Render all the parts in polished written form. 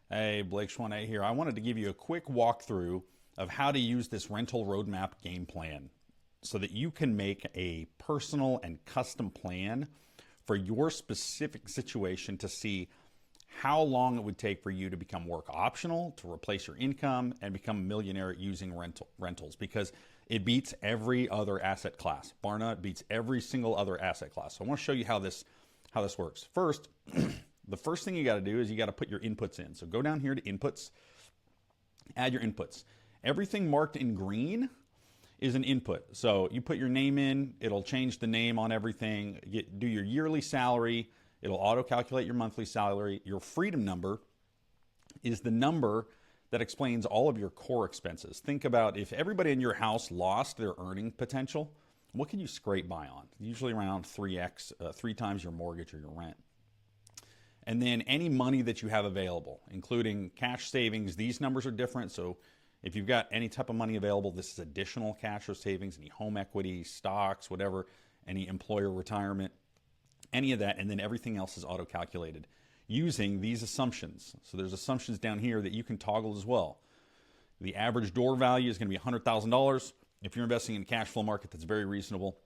Hey, Blake Choisnet here. I wanted to give you a quick walkthrough of how to use this rental roadmap game plan so that you can make a personal and custom plan for your specific situation to see how long it would take for you to become work optional, to replace your income, and become a millionaire using rentals, because it beats every other asset class. Bar none, it beats every single other asset class. So I want to show you how this works. First, the first thing you got to do is you got to put your inputs in. So go down here to inputs, add your inputs. Everything marked in green is an input. So you put your name in, it'll change the name on everything. Do your yearly salary, it'll auto calculate your monthly salary. Your freedom number is the number that explains all of your core expenses. Think about if everybody in your house lost their earning potential, what can you scrape by on? Usually around 3x, 3 times your mortgage or your rent. And then any money that you have available, including cash savings. These numbers are different. So if you've got any type of money available, this is additional cash or savings, any home equity, stocks, whatever, any employer retirement, any of that. And then everything else is auto-calculated using these assumptions. So there's assumptions down here that you can toggle as well. The average door value is going to be $100,000. If you're investing in a cash flow market, that's very reasonable.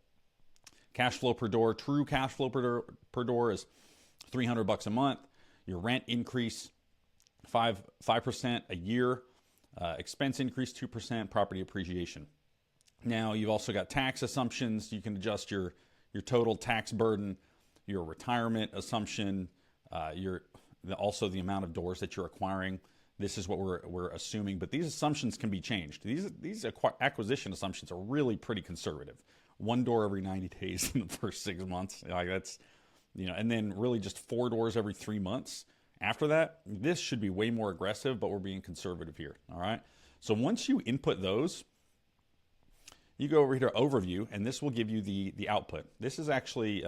Cash flow per door, true cash flow per door is $300 a month. Your rent increase 5% a year. Expense increase 2%. Property appreciation. Now you've also got tax assumptions. You can adjust your total tax burden, your retirement assumption, also the amount of doors that you're acquiring. This is what we're assuming, but these assumptions can be changed. These acquisition assumptions are really pretty conservative. 1 door every 90 days in the first 6 months. Like that's, and then really just 4 doors every 3 months. After that, this should be way more aggressive, but we're being conservative here. All right. So once you input those, you go over here to overview, and this will give you the output. This is actually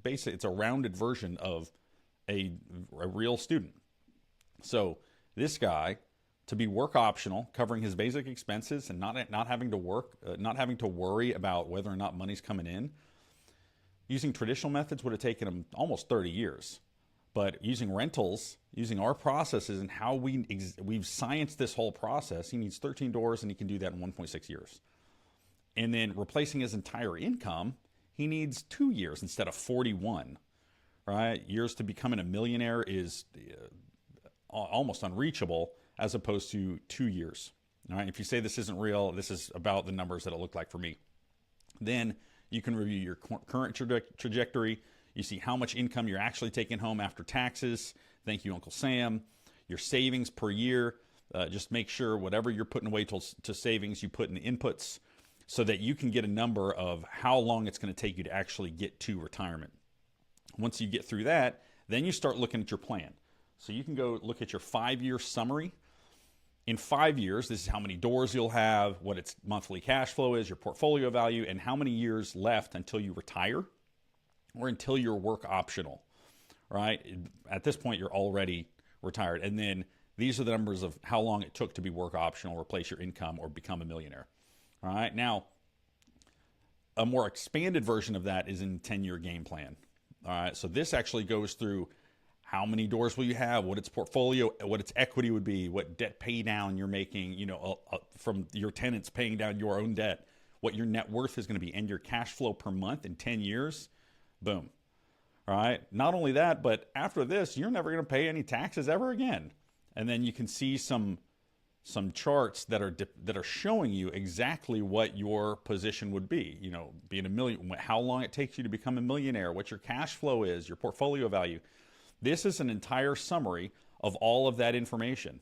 it's a rounded version of a real student. So this guy, to be work optional, covering his basic expenses and not having to work, not having to worry about whether or not money's coming in, using traditional methods would have taken him almost 30 years. But using rentals, using our processes and how we've scienced this whole process, he needs 13 doors and he can do that in 1.6 years. And then replacing his entire income, he needs 2 years instead of 41, right? Years to becoming a millionaire is almost unreachable as opposed to 2 years. All right. If you say this isn't real, this is about the numbers that it looked like for me. Then you can review your current trajectory. You see how much income you're actually taking home after taxes. Thank you, Uncle Sam. Your savings per year. Just make sure whatever you're putting away to savings, you put in the inputs so that you can get a number of how long it's going to take you to actually get to retirement. Once you get through that, then you start looking at your plan. So you can go look at your 5-year summary. In 5 years, this is how many doors you'll have, what its monthly cash flow is, your portfolio value, and how many years left until you retire or until you're work optional, right? At this point, you're already retired. And then these are the numbers of how long it took to be work optional, replace your income, or become a millionaire. All right. Now, a more expanded version of that is in 10-year game plan. All right. So this actually goes through how many doors will you have, what its portfolio, what its equity would be, what debt pay down you're making, from your tenants paying down your own debt, what your net worth is going to be, and your cash flow per month in 10 years. Boom. All right. Not only that, but after this, you're never going to pay any taxes ever again. And then you can see some charts that are showing you exactly what your position would be. Being a million, how long it takes you to become a millionaire, what your cash flow is, your portfolio value. This is an entire summary of all of that information,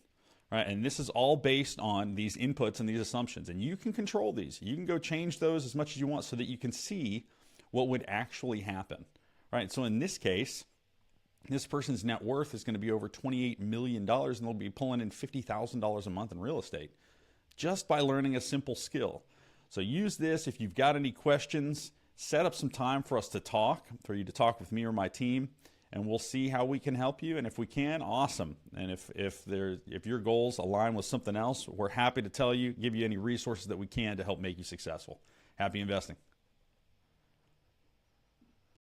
right? And this is all based on these inputs and these assumptions. And you can control these. You can go change those as much as you want so that you can see what would actually happen, right? So in this case, this person's net worth is going to be over $28 million, and they'll be pulling in $50,000 a month in real estate just by learning a simple skill. So use this. If you've got any questions, set up some time for you to talk with me or my team, and we'll see how we can help you. And if we can, awesome. And if your goals align with something else, we're happy to give you any resources that we can to help make you successful. Happy investing.